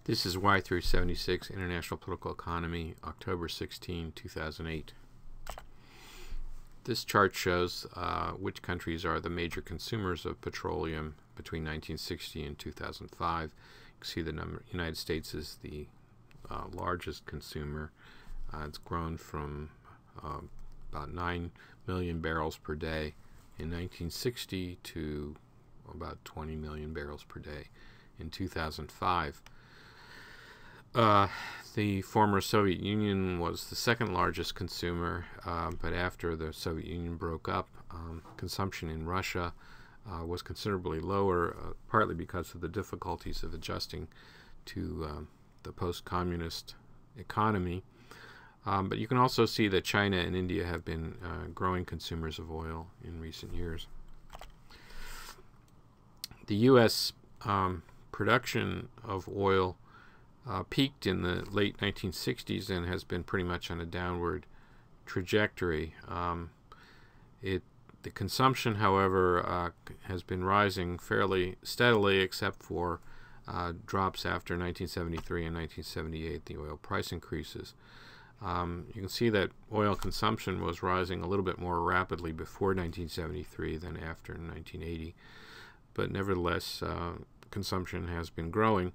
This is Y376 International Political Economy, October 16, 2008. This chart shows which countries are the major consumers of petroleum between 1960 and 2005. You can see the number. United States is the largest consumer. It's grown from about 9 million barrels per day in 1960 to about 20 million barrels per day in 2005. The former Soviet Union was the second largest consumer, but after the Soviet Union broke up, consumption in Russia was considerably lower, partly because of the difficulties of adjusting to the post-communist economy. But you can also see that China and India have been growing consumers of oil in recent years. The U.S. Production of oil peaked in the late 1960s and has been pretty much on a downward trajectory. The consumption, however, has been rising fairly steadily, except for drops after 1973 and 1978, the oil price increases. You can see that oil consumption was rising a little bit more rapidly before 1973 than after 1980, but nevertheless, consumption has been growing.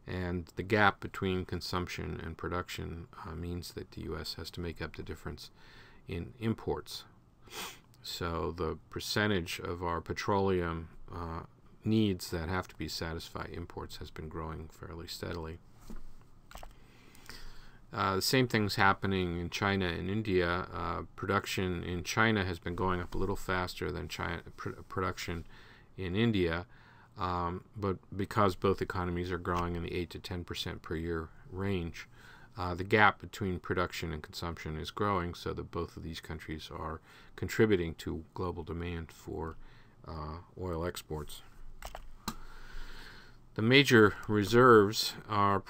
And the gap between consumption and production means that the U.S. has to make up the difference in imports. So the percentage of our petroleum needs that have to be satisfied imports has been growing fairly steadily. The same thing's happening in China and India. Production in China has been going up a little faster than production in India. But because both economies are growing in the 8 to 10% per year range, the gap between production and consumption is growing, so that both of these countries are contributing to global demand for oil exports. The major reserves are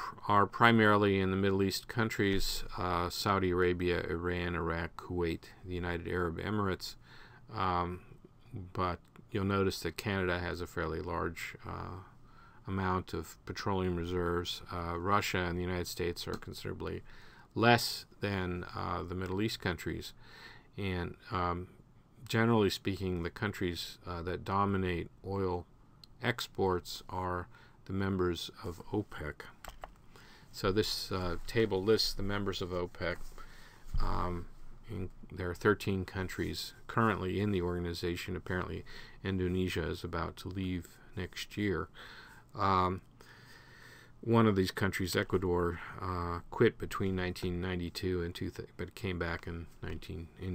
primarily in the Middle East countries, Saudi Arabia, Iran, Iraq, Kuwait, the United Arab Emirates, but you'll notice that Canada has a fairly large amount of petroleum reserves. Russia and the United States are considerably less than the Middle East countries. And generally speaking, the countries that dominate oil exports are the members of OPEC. So this table lists the members of OPEC. There are 13 countries currently in the organization. Apparently, Indonesia is about to leave next year. One of these countries, Ecuador, quit between 1992 and but came back in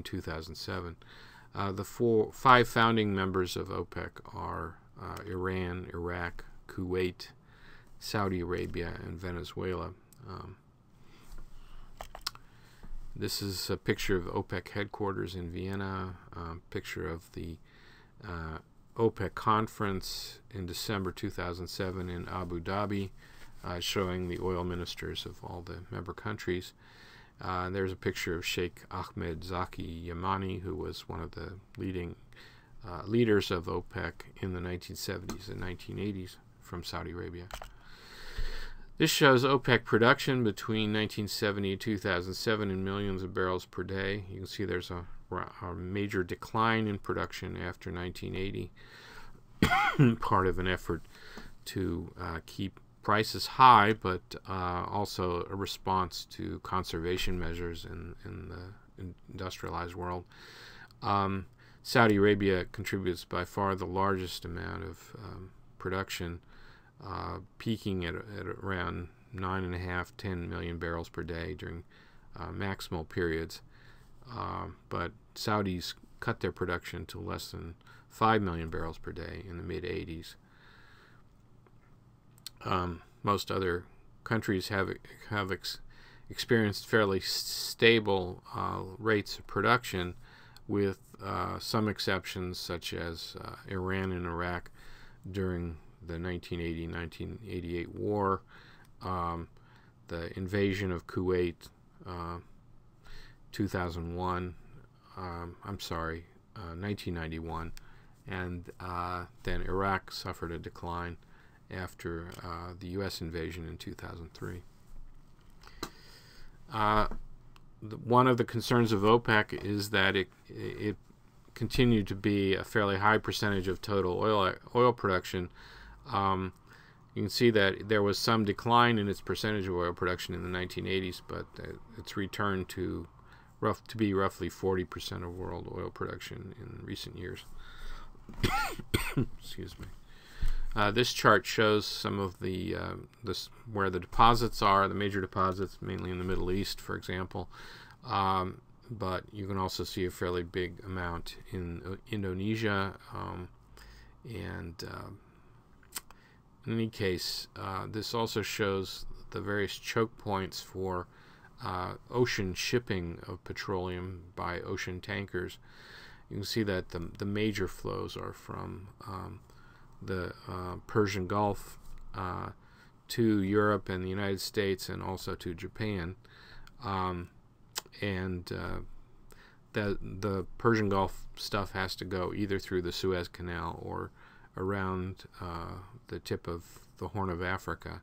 2007. The five founding members of OPEC are Iran, Iraq, Kuwait, Saudi Arabia, and Venezuela. This is a picture of OPEC headquarters in Vienna, picture of the OPEC conference in December 2007 in Abu Dhabi, showing the oil ministers of all the member countries. There's a picture of Sheikh Ahmed Zaki Yamani, who was one of the leading leaders of OPEC in the 1970s and 1980s from Saudi Arabia. This shows OPEC production between 1970 and 2007 in millions of barrels per day. You can see there's a major decline in production after 1980, part of an effort to keep prices high, but also a response to conservation measures in the industrialized world. Saudi Arabia contributes by far the largest amount of production, peaking at around 9.5, 10 million barrels per day during maximal periods. But Saudis cut their production to less than 5 million barrels per day in the mid-80s. Most other countries have experienced fairly stable rates of production, with some exceptions, such as Iran and Iraq during the 1980-1988 war, the invasion of Kuwait, 1991, and then Iraq suffered a decline, after the U.S. invasion in 2003. One of the concerns of OPEC is that it continued to be a fairly high percentage of total oil production. You can see that there was some decline in its percentage of oil production in the 1980s, but it's returned to be roughly 40% of world oil production in recent years. Excuse me. This chart shows some of where the deposits are, the major deposits, mainly in the Middle East, for example. But you can also see a fairly big amount in Indonesia. In any case, this also shows the various choke points for ocean shipping of petroleum by ocean tankers. You can see that the major flows are from the Persian Gulf to Europe and the United States, and also to Japan. The Persian Gulf stuff has to go either through the Suez Canal or around the tip of the Horn of Africa.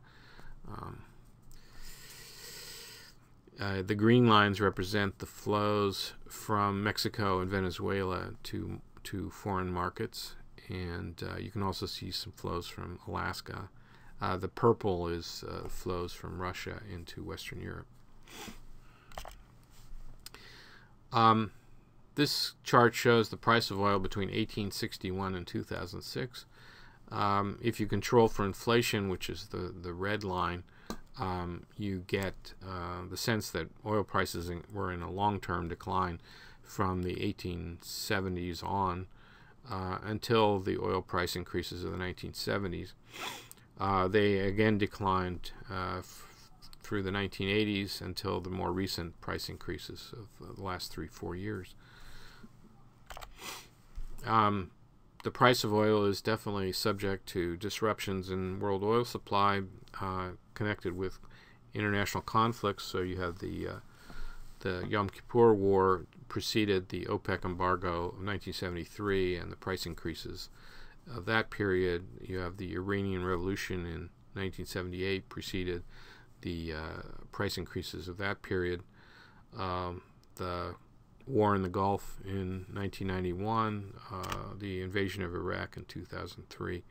The green lines represent the flows from Mexico and Venezuela to foreign markets, and you can also see some flows from Alaska. The purple is flows from Russia into Western Europe. This chart shows the price of oil between 1861 and 2006. If you control for inflation, which is the red line, you get the sense that oil prices were in a long-term decline from the 1870s on until the oil price increases of the 1970s. They again declined through the 1980s until the more recent price increases of the last 3-4 years. The price of oil is definitely subject to disruptions in world oil supply connected with international conflicts. So you have the Yom Kippur War preceded the OPEC embargo of 1973 and the price increases of that period. You have the Iranian Revolution in 1978 preceded the price increases of that period. The war in the Gulf in 1991, the invasion of Iraq in 2003.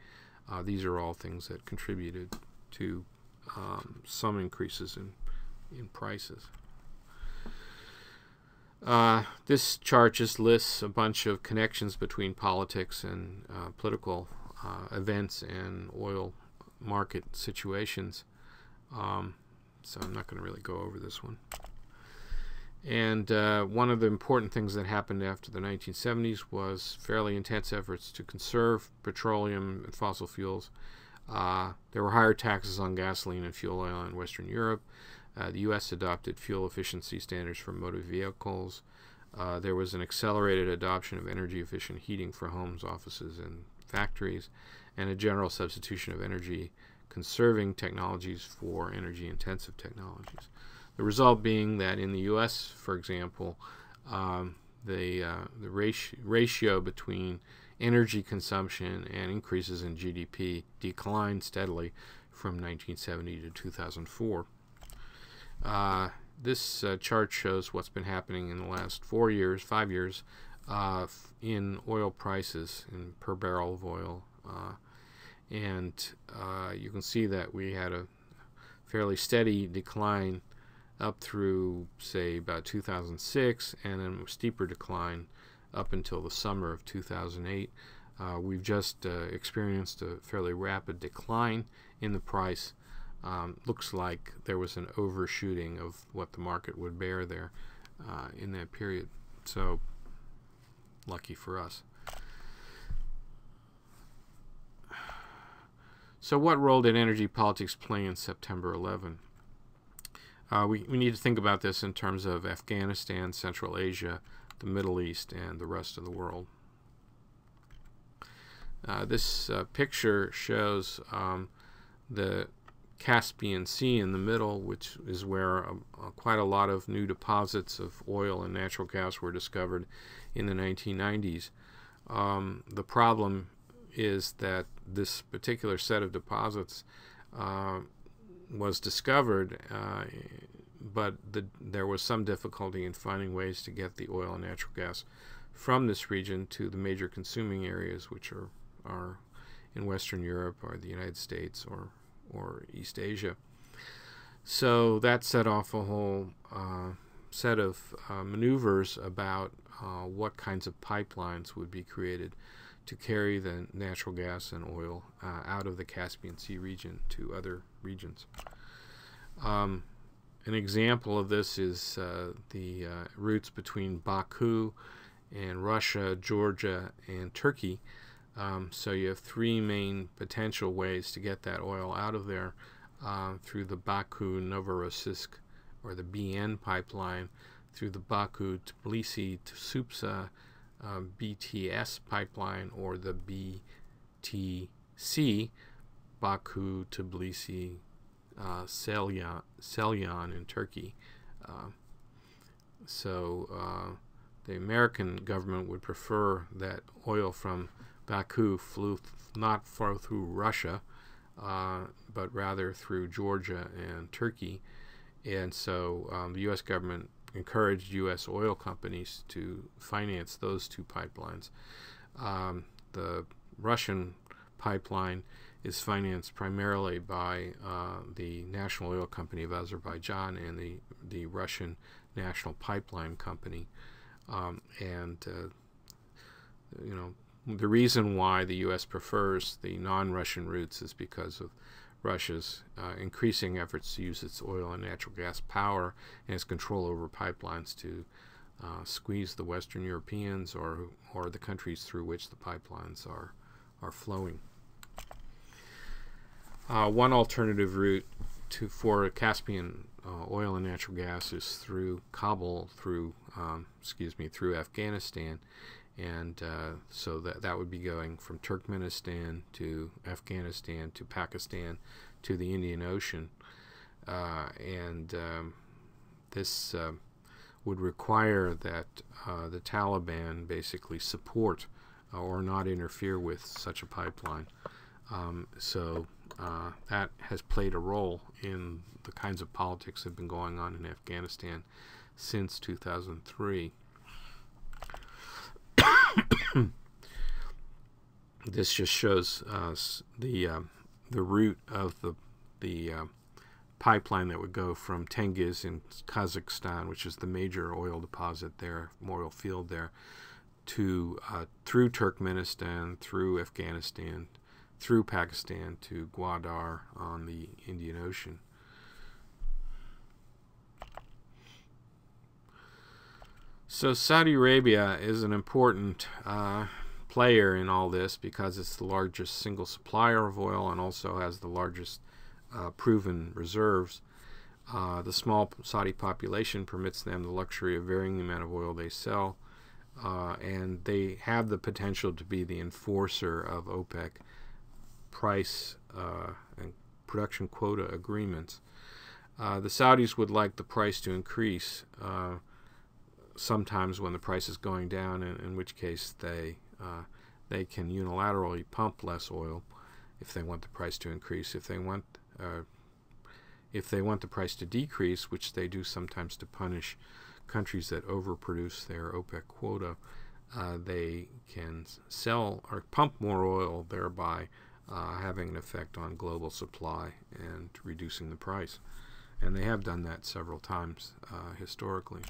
These are all things that contributed to some increases in prices. This chart just lists a bunch of connections between politics and political events and oil market situations. So I'm not going to really go over this one. And one of the important things that happened after the 1970s was fairly intense efforts to conserve petroleum and fossil fuels. There were higher taxes on gasoline and fuel oil in Western Europe. The U.S. adopted fuel efficiency standards for motor vehicles. There was an accelerated adoption of energy-efficient heating for homes, offices, and factories, and a general substitution of energy-conserving technologies for energy-intensive technologies. The result being that in the U.S., for example, the ratio between energy consumption and increases in GDP declined steadily from 1970 to 2004. This chart shows what's been happening in the last 5 years, in oil prices per barrel of oil. You can see that we had a fairly steady decline up through, say, about 2006, and then a steeper decline up until the summer of 2008. We've just experienced a fairly rapid decline in the price. Looks like there was an overshooting of what the market would bear there in that period. So, lucky for us. So what role did energy politics play in September 11? We need to think about this in terms of Afghanistan, Central Asia, the Middle East, and the rest of the world. This picture shows the Caspian Sea in the middle, which is where quite a lot of new deposits of oil and natural gas were discovered in the 1990s. The problem is that this particular set of deposits was discovered, but there was some difficulty in finding ways to get the oil and natural gas from this region to the major consuming areas, which are in Western Europe or the United States or East Asia. So that set off a whole set of maneuvers about what kinds of pipelines would be created to carry the natural gas and oil out of the Caspian Sea region to other regions. An example of this is the routes between Baku and Russia, Georgia, and Turkey. So you have three main potential ways to get that oil out of there through the Baku-Novorossiysk, or the BN pipeline, through the Baku-Tbilisi to Supsa BTS pipeline, or the BTC, Baku-Tbilisi Selyan in Turkey. So the American government would prefer that oil from Baku not flow through Russia, but rather through Georgia and Turkey. And so the U.S. government encouraged U.S. oil companies to finance those two pipelines. The Russian pipeline is financed primarily by the National Oil Company of Azerbaijan and the Russian National Pipeline Company. You know, the reason why the U.S. prefers the non-Russian routes is because of Russia's increasing efforts to use its oil and natural gas power and its control over pipelines to squeeze the Western Europeans or the countries through which the pipelines are flowing. One alternative route for Caspian oil and natural gas is through Kabul, through Afghanistan, and so that would be going from Turkmenistan to Afghanistan to Pakistan to the Indian Ocean, this would require that the Taliban basically support or not interfere with such a pipeline. So that has played a role in the kinds of politics that have been going on in Afghanistan since 2003. This just shows the route of the pipeline that would go from Tengiz in Kazakhstan, which is the major oil deposit there, oil field there, to through Turkmenistan, through Afghanistan, through Pakistan to Gwadar on the Indian Ocean. So Saudi Arabia is an important player in all this because it's the largest single supplier of oil and also has the largest proven reserves. The small Saudi population permits them the luxury of varying the amount of oil they sell, and they have the potential to be the enforcer of OPEC price and production quota agreements. The Saudis would like the price to increase sometimes when the price is going down, in which case they can unilaterally pump less oil if they want the price to increase. If they want the price to decrease, which they do sometimes to punish countries that overproduce their OPEC quota, they can sell or pump more oil, thereby having an effect on global supply and reducing the price. And they have done that several times historically.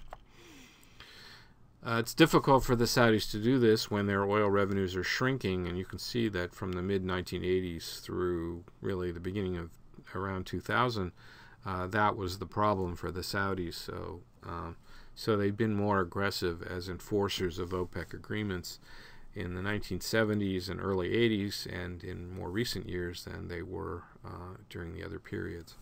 It's difficult for the Saudis to do this when their oil revenues are shrinking, and you can see that from the mid-1980s through really the beginning of around 2000, that was the problem for the Saudis. So they've been more aggressive as enforcers of OPEC agreements in the 1970s and early 80s, and in more recent years than they were during the other periods.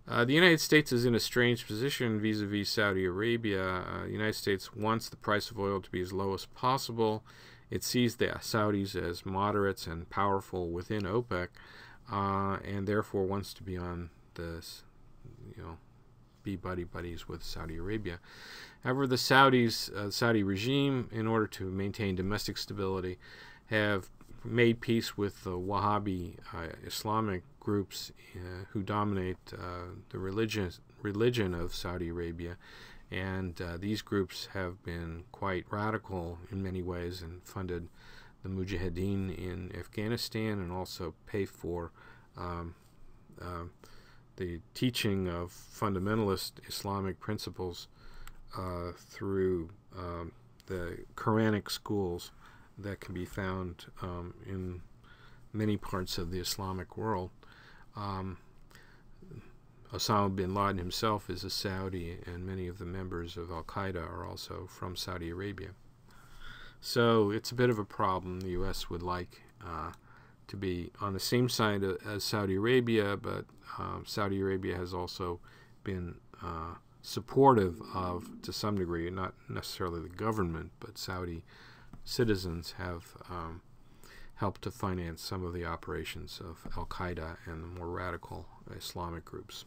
The United States is in a strange position vis-a-vis Saudi Arabia. The United States wants the price of oil to be as low as possible. It sees the Saudis as moderates and powerful within OPEC, and therefore wants to be on this, be buddies with Saudi Arabia. However, the Saudi regime, in order to maintain domestic stability, have made peace with the Wahhabi Islamic groups who dominate the religion of Saudi Arabia, and these groups have been quite radical in many ways and funded the Mujahideen in Afghanistan, and also pay for the teaching of fundamentalist Islamic principles through the Quranic schools that can be found in many parts of the Islamic world. Osama bin Laden himself is a Saudi, and many of the members of Al-Qaeda are also from Saudi Arabia. So it's a bit of a problem. The U.S. would like to be on the same side as Saudi Arabia, but Saudi Arabia has also been supportive of, to some degree, not necessarily the government, but Saudi citizens have helped to finance some of the operations of Al-Qaeda and the more radical Islamic groups.